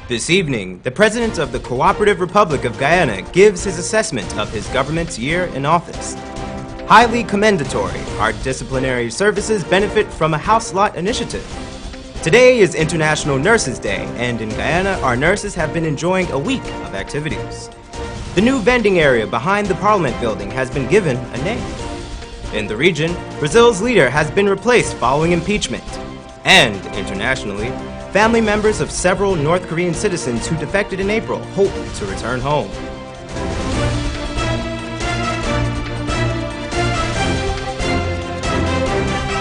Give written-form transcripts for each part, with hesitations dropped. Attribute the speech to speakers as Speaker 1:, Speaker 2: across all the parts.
Speaker 1: This evening, the President of the Cooperative Republic of Guyana gives his assessment of his government's year in office. Highly commendatory, our disciplinary services benefit from a house lot initiative. Today is International Nurses Day, and in Guyana, our nurses have been enjoying a week of activities. The new vending area behind the Parliament building has been given a name. In the region, Brazil's leader has been replaced following impeachment. And internationally, family members of several North Korean citizens who defected in April hope to return home.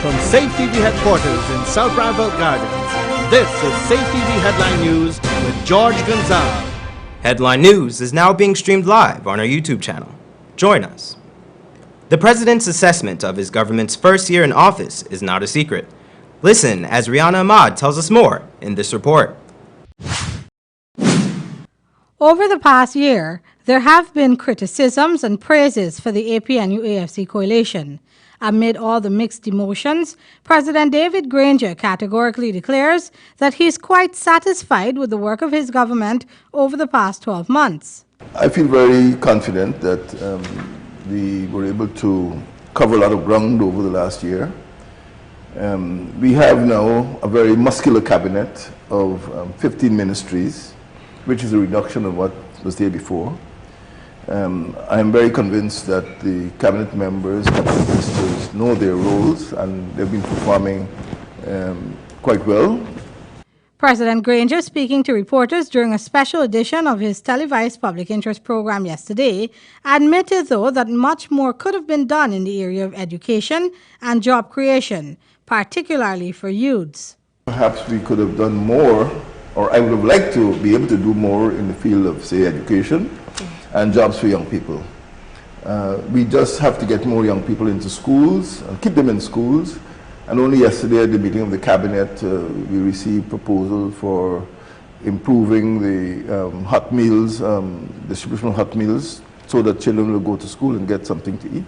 Speaker 2: From Safetv headquarters in South Rivalt Gardens, this is Safetv Headline News with George Gonzalez.
Speaker 1: Headline News is now being streamed live on our YouTube channel. Join us. The President's assessment of his government's first year in office is not a secret. Listen as Rihanna Ahmad tells us more in this report.
Speaker 3: Over the past year, there have been criticisms and praises for the APNU-AFC coalition. Amid all the mixed emotions, President David Granger categorically declares that he is quite satisfied with the work of his government over the past 12 months.
Speaker 4: I feel very confident that we were able to cover a lot of ground over the last year. We have now a very muscular cabinet of 15 ministries, which is a reduction of what was there before. I am very convinced that the cabinet members, cabinet ministers know their roles and they've been performing quite well.
Speaker 3: President Granger, speaking to reporters during a special edition of his televised public interest program yesterday, admitted, though, that much more could have been done in the area of education and job creation, particularly for youths.
Speaker 4: Perhaps we could have done more, or I would have liked to be able to do more in the field of, say, education and jobs for young people. We just have to get more young people into schools and keep them in schools. And only yesterday at the meeting of the cabinet, we received proposal for improving the hot meals, distribution of hot meals, so that children will go to school and get something to eat.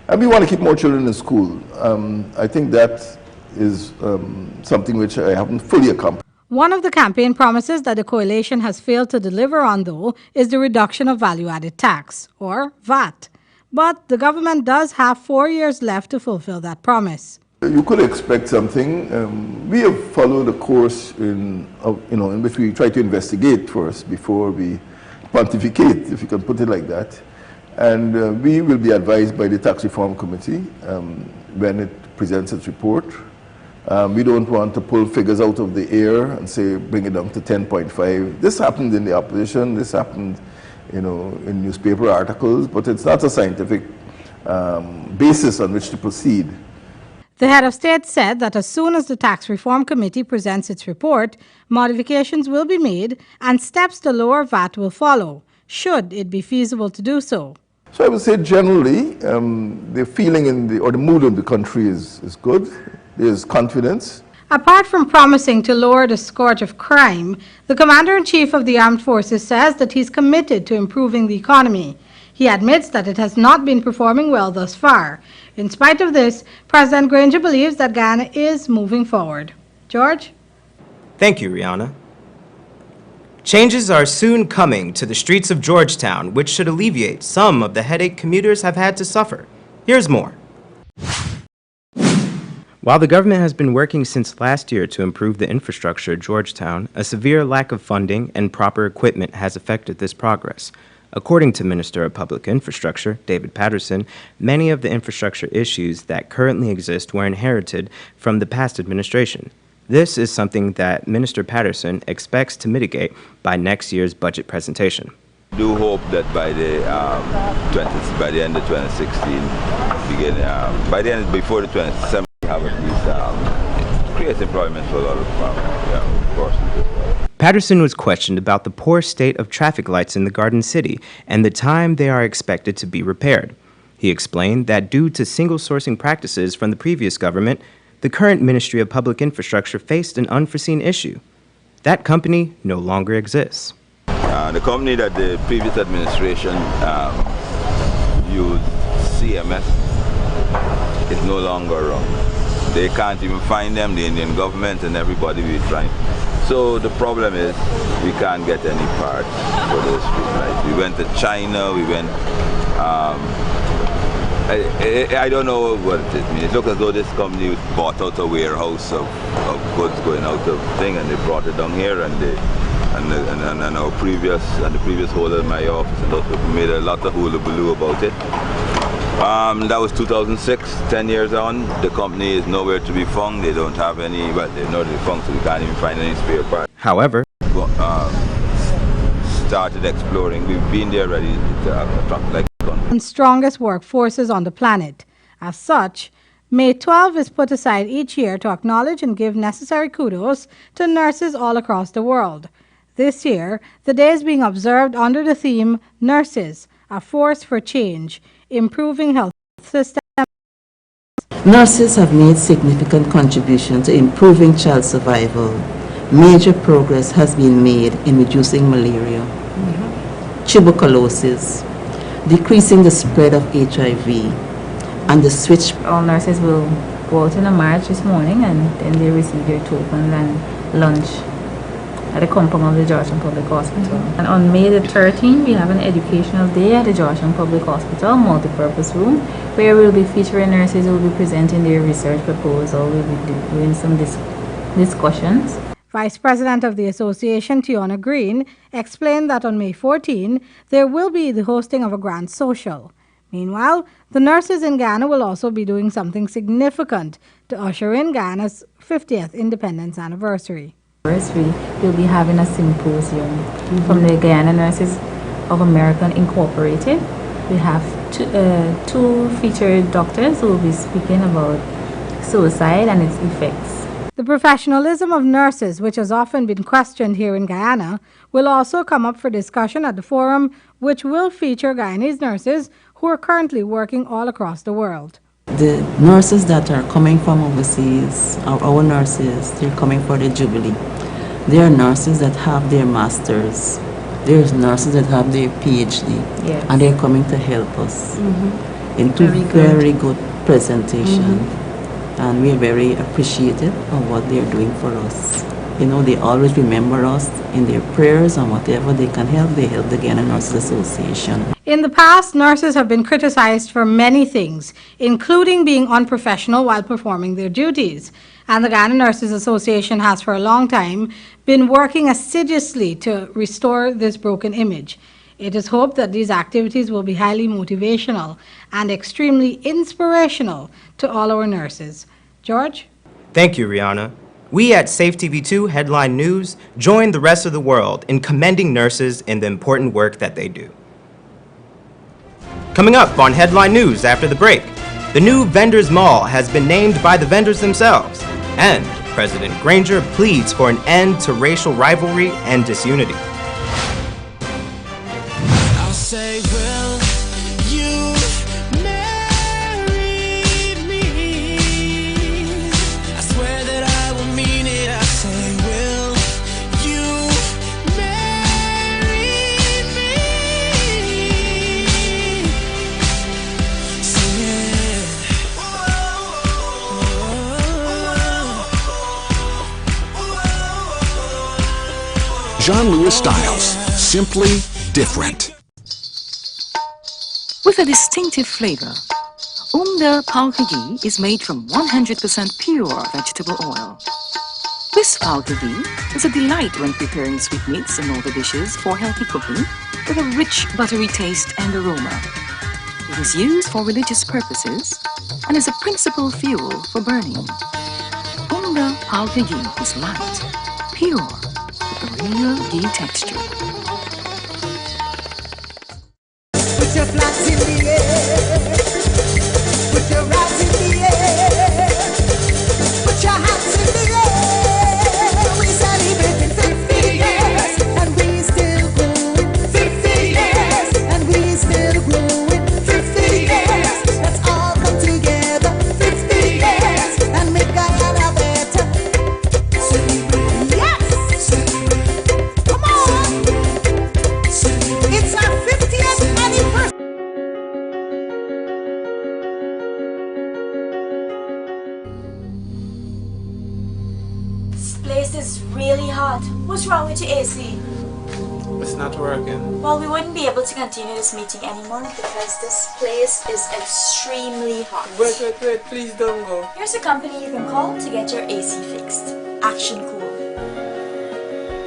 Speaker 4: And we want to keep more children in school. I think that is something which I haven't fully accomplished.
Speaker 3: One of the campaign promises that the coalition has failed to deliver on, though, is the reduction of value-added tax, or VAT. But the government does have 4 years left to fulfill that promise.
Speaker 4: You could expect something. We have followed a course in which we try to investigate first before we pontificate, if you can put it like that. And we will be advised by the Tax Reform Committee when it presents its report. We don't want to pull figures out of the air and say, bring it down to 10.5. This happened in the opposition, this happened in newspaper articles, but it's not a scientific basis on which to proceed.
Speaker 3: The head of state said that as soon as the Tax Reform Committee presents its report, modifications will be made and steps to lower VAT will follow, should it be feasible to do so.
Speaker 4: So I would say generally, the feeling or the mood of the country is good. There's confidence.
Speaker 3: Apart from promising to lower the scourge of crime, the Commander-in-Chief of the Armed Forces says that he's committed to improving the economy. He admits that it has not been performing well thus far. In spite of this, President Granger believes that Guyana is moving forward. George?
Speaker 1: Thank you, Rihanna. Changes are soon coming to the streets of Georgetown, which should alleviate some of the headache commuters have had to suffer. Here's more. While the government has been working since last year to improve the infrastructure at Georgetown, a severe lack of funding and proper equipment has affected this progress. According to Minister of Public Infrastructure, David Patterson, many of the infrastructure issues that currently exist were inherited from the past administration. This is something that Minister Patterson expects to mitigate by next year's budget presentation.
Speaker 5: I do hope that by the end of 2016, before the 2017, we have at least create employment for a lot of persons as well.
Speaker 1: Patterson was questioned about the poor state of traffic lights in the Garden City and the time they are expected to be repaired. He explained that due to single sourcing practices from the previous government, the current Ministry of Public Infrastructure faced an unforeseen issue. That company no longer exists.
Speaker 5: The company that the previous administration used, CMS, is no longer around. They can't even find them, the Indian government and everybody we're trying. So the problem is we can't get any parts for those street lights. We went to China, we went, I don't know what it means. It looks as though this company bought out a warehouse of goods going out of thing, and they brought it down here, and the previous holder in my office and those people made a lot of hullabaloo about it. That was 2006, 10 years on. The company is nowhere to be found. They don't have any, well, they're nowhere to be found, so we can't even find any spare parts.
Speaker 1: However,
Speaker 5: Started exploring. We've been there already to have a truck like
Speaker 3: and strongest workforces on the planet. As such, May 12 is put aside each year to acknowledge and give necessary kudos to nurses all across the world. This year, the day is being observed under the theme Nurses, a Force for Change, Improving Health Systems.
Speaker 6: Nurses have made significant contribution to improving child survival. Major progress has been made in reducing malaria, tuberculosis, decreasing the spread of HIV, and the switch.
Speaker 7: All nurses will go out in a march this morning, and then they receive their token and lunch at the compound of the Georgetown Public Hospital. And on May the 13th, we have an educational day at the Georgetown Public Hospital multi-purpose room, where we'll be featuring nurses who will be presenting their research proposal. We'll be doing some discussions.
Speaker 3: Vice President of the Association, Tiona Green, explained that on May 14, there will be the hosting of a grand social. Meanwhile, the nurses in Ghana will also be doing something significant to usher in Ghana's 50th independence anniversary.
Speaker 7: First, we will be having a symposium from the Guyana Nurses of America Incorporated. We have two featured doctors who will be speaking about suicide and its effects.
Speaker 3: The professionalism of nurses, which has often been questioned here in Guyana, will also come up for discussion at the forum, which will feature Guyanese nurses who are currently working all across the world.
Speaker 6: The nurses that are coming from overseas, our nurses, they're coming for the Jubilee. They are nurses that have their masters. There's nurses that have their PhD,
Speaker 7: yes.
Speaker 6: And they're coming to help us into very good presentation. And we are very appreciative of what they're doing for us. You know, they always remember us in their prayers, and whatever they can help, they help the Ghana Nurses Association.
Speaker 3: In the past, nurses have been criticized for many things, including being unprofessional while performing their duties. And the Ghana Nurses Association has for a long time been working assiduously to restore this broken image. It is hoped that these activities will be highly motivational and extremely inspirational to all our nurses. George?
Speaker 1: Thank you, Rihanna. We at Safetv2 Headline News join the rest of the world in commending nurses in the important work that they do. Coming up on Headline News after the break, the new Vendors Mall has been named by the vendors themselves, and President Granger pleads for an end to racial rivalry and disunity.
Speaker 8: Say, will you marry me? I swear that I will mean it. I say, will you marry me? Sing it.
Speaker 9: Jean-Louis Styles, simply different.
Speaker 10: With a distinctive flavor, Umda Palka ghee is made from 100% pure vegetable oil. This Palka ghee is a delight when preparing sweetmeats and other dishes for healthy cooking with a rich buttery taste and aroma. It is used for religious purposes and is a principal fuel for burning. Umda Palka ghee is light, pure, with a real ghee texture.
Speaker 8: Put your flags in the air. Put your rags in the air. Put your hats in the air. We celebrating 50 years, and we still growing. 50 years, and we still growing. 50 years, let's all come together. 50 years, and make Guyana better. Celebrate, yes. Celebrate, come on.
Speaker 11: is really hot. What's wrong with your AC?
Speaker 12: It's not working.
Speaker 11: Well, we wouldn't be able to continue this meeting anymore because this place is extremely hot.
Speaker 12: Wait, please don't go.
Speaker 11: Here's a company you can call to get your AC fixed. Action Cool.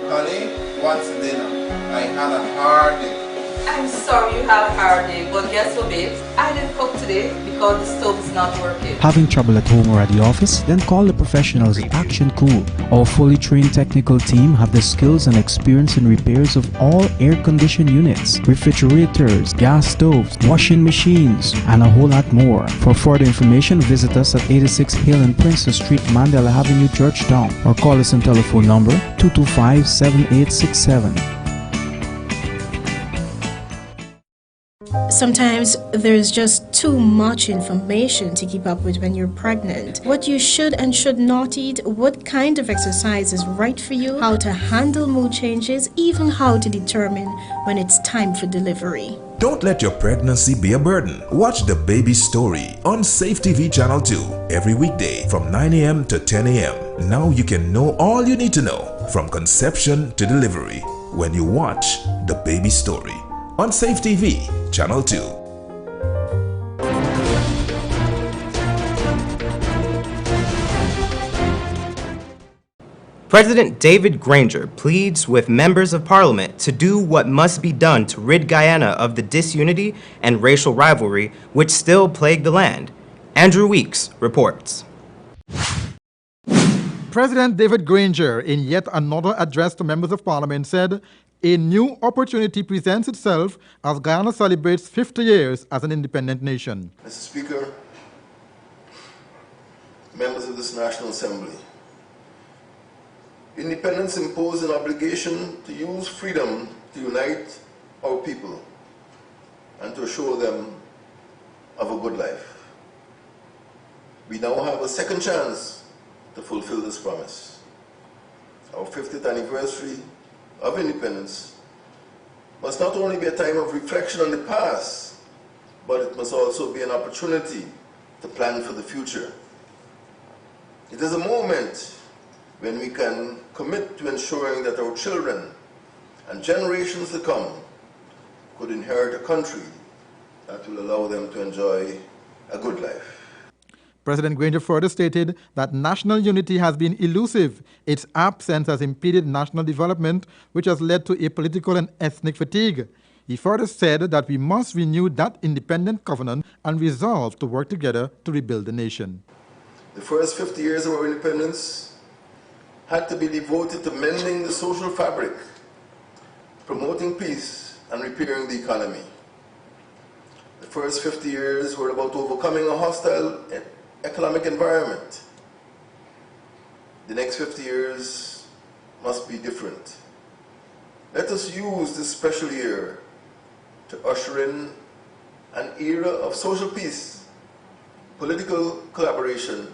Speaker 13: Honey, what's dinner? I had a hard day.
Speaker 14: I'm sorry you had a hard day, but guess what, babes? I didn't cook today because the stove is not working.
Speaker 15: Having trouble at home or at the office? Then call the professionals at Action Cool. Our fully trained technical team have the skills and experience in repairs of all air-conditioned units, refrigerators, gas stoves, washing machines, and a whole lot more. For further information, visit us at 86 Hill and Princess Street, Mandela Avenue, Georgetown, or call us on telephone number 225-7867.
Speaker 16: Sometimes there's just too much information to keep up with when you're pregnant. What you should and should not eat, what kind of exercise is right for you, how to handle mood changes, even how to determine when it's time for delivery.
Speaker 17: Don't let your pregnancy be a burden. Watch The Baby Story on Safetv Channel 2 every weekday from 9 a.m. to 10 a.m. Now you can know all you need to know from conception to delivery when you watch The Baby Story on Safetv Channel 2.
Speaker 1: President David Granger pleads with members of Parliament to do what must be done to rid Guyana of the disunity and racial rivalry which still plague the land. Andrew Weeks reports.
Speaker 18: President David Granger, in yet another address to members of Parliament, said a new opportunity presents itself as Guyana celebrates 50 years as an independent nation.
Speaker 4: Mr. Speaker, members of this National Assembly, independence imposed an obligation to use freedom to unite our people and to assure them of a good life. We now have a second chance to fulfill this promise. Our 50th anniversary of independence must not only be a time of reflection on the past, but it must also be an opportunity to plan for the future. It is a moment when we can commit to ensuring that our children and generations to come could inherit a country that will allow them to enjoy a good life.
Speaker 18: President Granger further stated that national unity has been elusive. Its absence has impeded national development, which has led to a political and ethnic fatigue. He further said that we must renew that independent covenant and resolve to work together to rebuild the nation.
Speaker 4: The first 50 years of our independence had to be devoted to mending the social fabric, promoting peace, and repairing the economy. The first 50 years were about overcoming a hostile economic environment. The next 50 years must be different. Let us use this special year to usher in an era of social peace, political collaboration,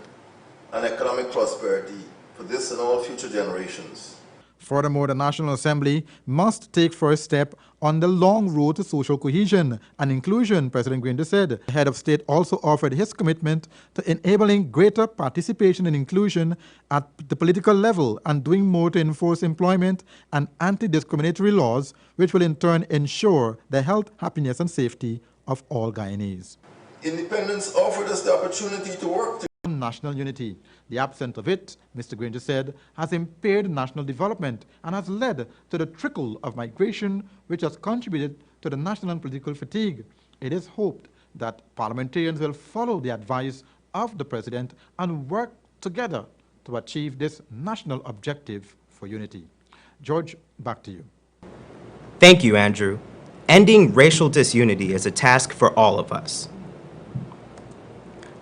Speaker 4: and economic prosperity for this and all future generations.
Speaker 18: Furthermore, the National Assembly must take first step on the long road to social cohesion and inclusion, President Granger said. The head of state also offered his commitment to enabling greater participation and inclusion at the political level and doing more to enforce employment and anti-discriminatory laws, which will in turn ensure the health, happiness, and safety of all Guyanese.
Speaker 4: Independence offered us the opportunity to work together.
Speaker 18: National unity. The absence of it, Mr. Granger said, has impaired national development and has led to the trickle of migration, which has contributed to the national and political fatigue. It is hoped that parliamentarians will follow the advice of the President and work together to achieve this national objective for unity. George, back to you.
Speaker 1: Thank you, Andrew. Ending racial disunity is a task for all of us.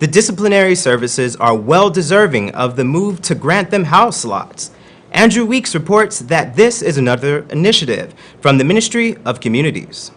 Speaker 1: The disciplinary services are well deserving of the move to grant them house slots. Andrew Weeks reports that this is another initiative from the Ministry of Communities.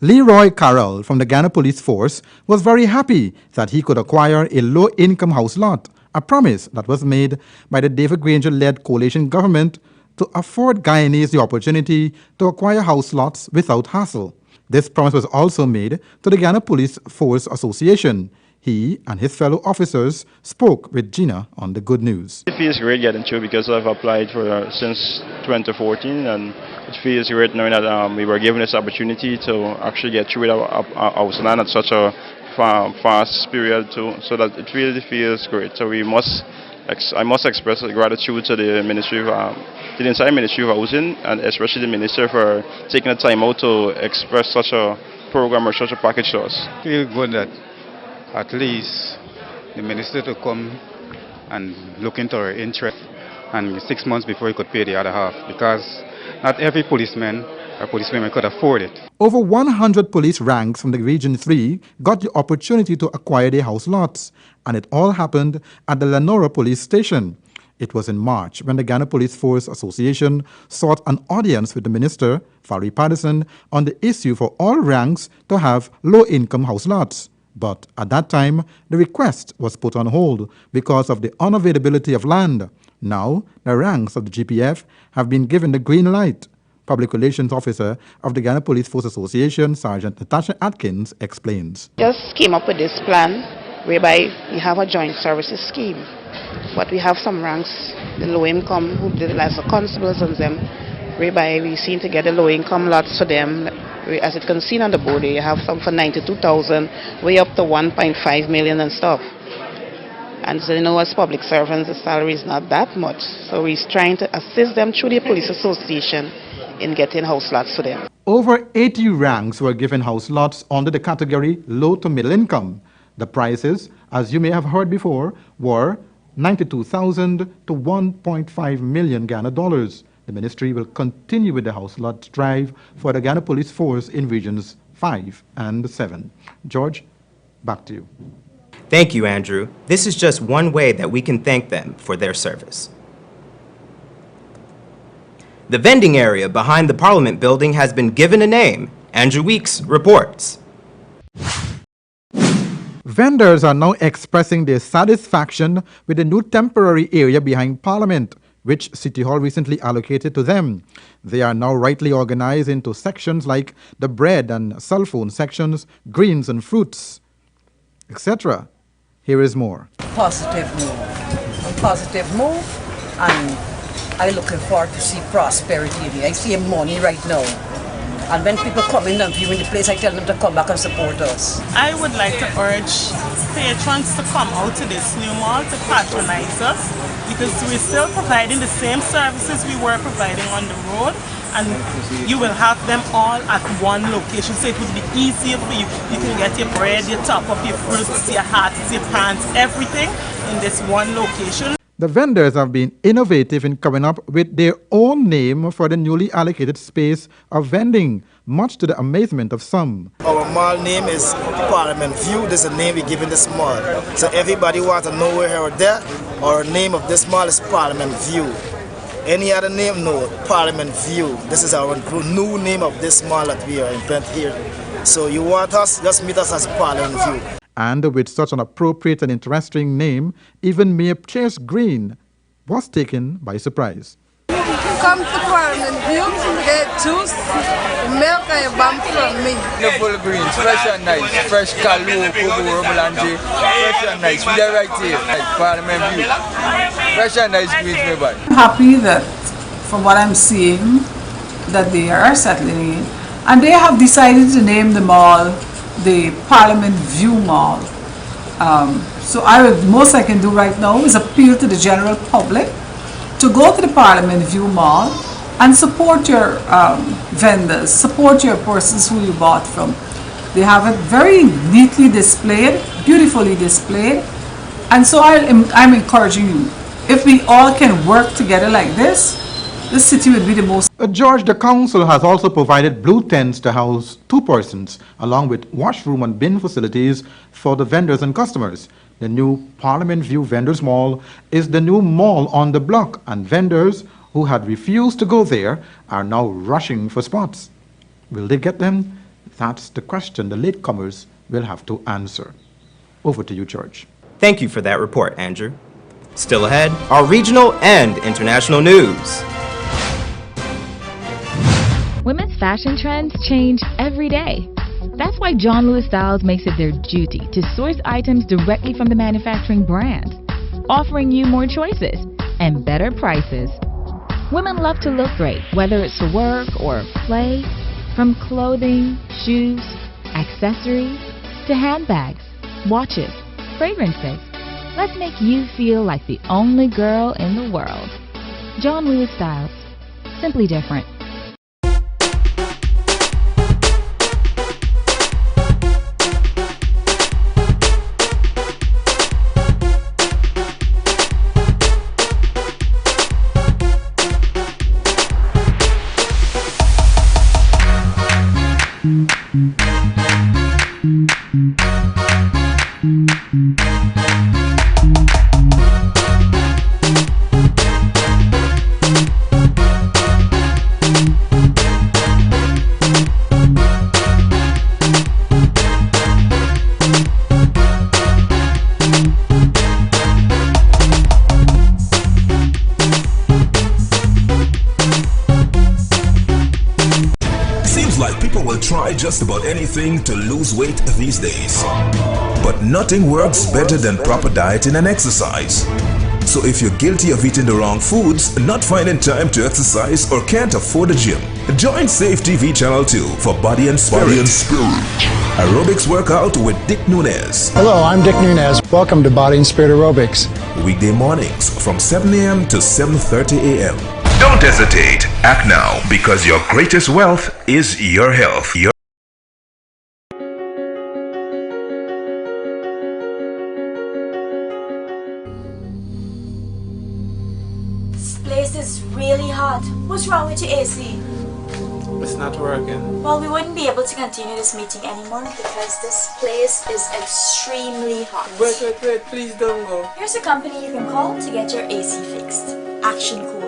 Speaker 18: Leroy Carroll from the Guyana Police Force was very happy that he could acquire a low-income house lot, a promise that was made by the David Granger-led coalition government to afford Guyanese the opportunity to acquire house lots without hassle. This promise was also made to the Guyana Police Force Association. He and his fellow officers spoke with Gina on the Good News.
Speaker 19: It feels great getting through because I've applied for since 2014, and it feels great knowing that we were given this opportunity to actually get through with our house land at such a fast period too. So that it really feels great. So I must express gratitude to the Ministry of the entire Ministry of Housing, and especially the Minister for taking the time out to express such a program or such a package to us.
Speaker 20: I feel good that at least the Minister to come and look into our interest, and 6 months before he could pay the other half, because not every policeman or policewoman could afford it.
Speaker 18: Over 100 police ranks from the Region 3 got the opportunity to acquire their house lots, and it all happened at the Lenora Police Station. It was in March when the Ghana Police Force Association sought an audience with the Minister, Valerie Patterson, on the issue for all ranks to have low-income house lots. But at that time, the request was put on hold because of the unavailability of land. Now, the ranks of the GPF have been given the green light. Public Relations Officer of the Ghana Police Force Association, Sergeant Natasha Atkins, explains.
Speaker 21: Just came up with this plan whereby we have a joint services scheme. But we have some ranks, the low income, who did as the constables and them, whereby we seem to get the low income lots for them. As it can see on the board, you have some for 92,000, way up to 1.5 million and stuff. And so, as public servants, the salary is not that much. So we're trying to assist them through the police association in getting house lots for them.
Speaker 18: Over 80 ranks were given house lots under the category low to middle income. The prices, as you may have heard before, were 92,000 to 1.5 million Ghana dollars. The ministry will continue with the house lot drive for the Ghana Police Force in Regions 5 and 7. George, back to you.
Speaker 1: Thank you, Andrew. This is just one way that we can thank them for their service. The vending area behind the Parliament building has been given a name. Andrew Weeks reports.
Speaker 18: Vendors are now expressing their satisfaction with the new temporary area behind Parliament, which City Hall recently allocated to them. They are now rightly organized into sections like the bread and cell phone sections, greens and fruits, etc. Here is more.
Speaker 22: Positive move, and I'm looking forward to see prosperity here. I see money right now. And when people come in and viewing the place, I tell them to come back and support us.
Speaker 23: I would like to urge patrons to come out to this new mall to patronize us, because we're still providing the same services we were providing on the road, and you will have them all at one location, so it would be easier for you. You can get your bread, your top up, your fruits, your hats, your pants, everything in this one location.
Speaker 18: The vendors have been innovative in coming up with their own name for the newly allocated space of vending, much to the amazement of some.
Speaker 24: Our mall name is Parliament View. This is the name we give in this mall. So everybody wants to know where we're there. Our name of this mall is Parliament View. Any other name? No, Parliament View. This is our new name of this mall that we are implementing here. So you want us, just meet us as Parliament View.
Speaker 18: And with such an appropriate and interesting name, even Mayor Chase Green was taken by surprise.
Speaker 25: Come to Parliament View, get juice, milk and bam from me.
Speaker 26: Beautiful greens, fresh and nice, fresh kalu, kubu, melange, fresh and nice. We are right here at Parliament View. Fresh and nice greens, my boy.
Speaker 27: I'm happy that, from what I'm seeing, that they are settling in. And they have decided to name the mall the Parliament View Mall. So most I can do right now is appeal to the general public to go to the Parliament View Mall and support your vendors, support your persons who you bought from. They have it very neatly displayed, beautifully displayed, and so I'm encouraging you. If we all can work together like this city would be the most.
Speaker 18: George, the council has also provided blue tents to house 2 persons, along with washroom and bin facilities for the vendors and customers. The new Parliament View Vendors Mall is the new mall on the block, and vendors who had refused to go there are now rushing for spots. Will they get them? That's the question the latecomers will have to answer. Over to you, George.
Speaker 1: Thank you for that report, Andrew. Still ahead, our regional and international news.
Speaker 28: Women's fashion trends change every day.
Speaker 2: That's why John Lewis Styles makes it their duty to source items directly from the manufacturing brands, offering you more choices and better prices. Women love to look great, whether it's for work or play. From clothing, shoes, accessories, to handbags, watches, fragrances. Let's make you feel like the only girl in the world. John Lewis Styles. Simply different.
Speaker 17: Try just about anything to lose weight these days. But nothing works better than proper dieting and exercise. So if you're guilty of eating the wrong foods, not finding time to exercise, or can't afford a gym, join Safetv Channel 2 for Body and Spirit. Aerobics workout with Dick Nunez.
Speaker 3: Hello, I'm Dick Nunez. Welcome to Body and Spirit Aerobics.
Speaker 17: Weekday mornings from 7 a.m. to 7:30 a.m. Don't hesitate. Act now, because your greatest wealth is your health.
Speaker 11: This place is really hot. What's wrong with your AC?
Speaker 12: It's not working.
Speaker 11: Well, we wouldn't be able to continue this meeting anymore because this place is extremely hot.
Speaker 12: Wait, please don't go.
Speaker 11: Here's a company you can call to get your AC fixed. Action Cool.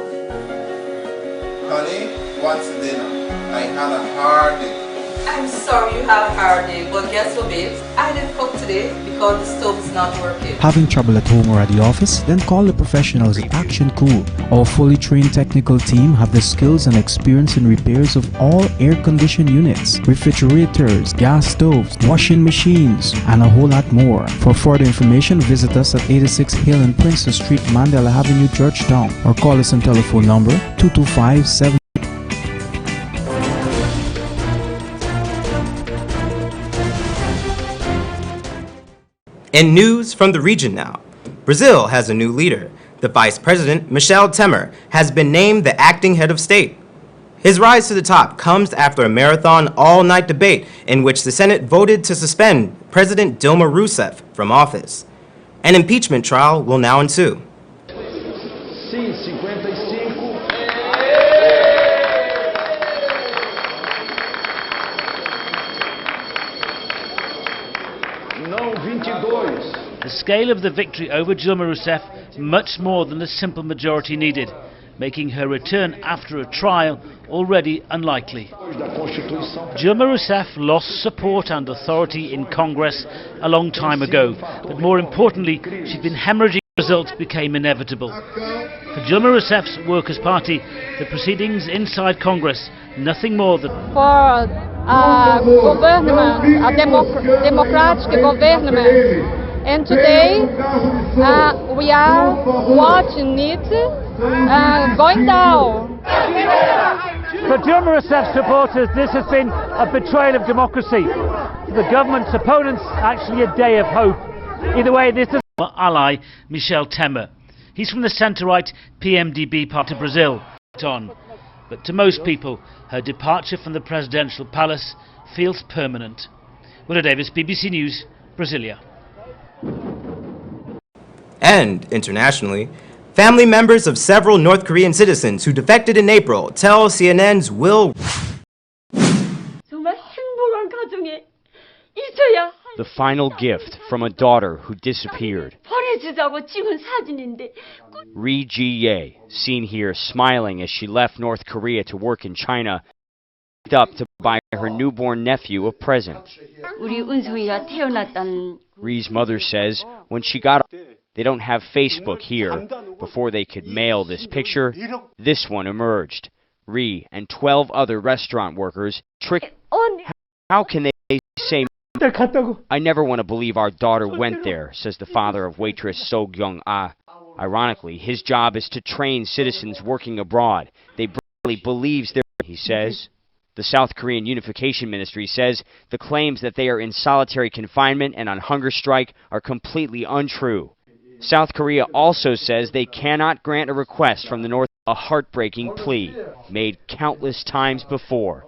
Speaker 13: Honey, what's dinner? I had a hard day.
Speaker 14: I'm sorry you had a hard day, but guess what, babes? I didn't cook today because the stove is not working.
Speaker 15: Having trouble at home or at the office? Then call the professionals at Action Cool. Our fully trained technical team have the skills and experience in repairs of all air-conditioned units, refrigerators, gas stoves, washing machines, and a whole lot more. For further information, visit us at 86 Hill and Princess Street, Mandela Avenue, Georgetown, or call us on telephone number 225-7.
Speaker 1: In news from the region now, Brazil has a new leader. The Vice President, Michel Temer, has been named the acting head of state. His rise to the top comes after a marathon all-night debate in which the Senate voted to suspend President Dilma Rousseff from office. An impeachment trial will now ensue.
Speaker 5: The scale of the victory over Dilma Rousseff much more than the simple majority needed, making her return after a trial already unlikely. Dilma Rousseff lost support and authority in Congress a long time ago, but more importantly, she'd been hemorrhaging. Results became inevitable. For Dilma Rousseff's Workers' Party, the proceedings inside Congress, nothing more than
Speaker 6: for government, a democratic government. And today we are watching it going down.
Speaker 5: For Dilma Rousseff's supporters, this has been a betrayal of democracy. For the government's opponents, actually a day of hope. Either way, this is our ally, Michel Temer. He's from the centre-right PMDB party of Brazil. But to most people, her departure from the presidential palace feels permanent. Willa Davis, BBC News, Brasilia.
Speaker 1: And internationally, family members of several North Korean citizens who defected in April tell CNN's Will.
Speaker 7: The final gift from a daughter who disappeared. Ri Ji-ye, seen here smiling as she left North Korea to work in China, picked up to buy her newborn nephew a present. Ri's mother says when she got they don't have Facebook here. Before they could mail this picture, this one emerged. Ri and 12 other restaurant workers tricked How can they say, I never want to believe our daughter went there, says the father of waitress So Gyung-ah. Ironically, his job is to train citizens working abroad. They really believes they're, he says. The South Korean Unification Ministry says the claims that they are in solitary confinement and on hunger strike are completely untrue. South Korea also says they cannot grant a request from the North, a heartbreaking plea made countless times before.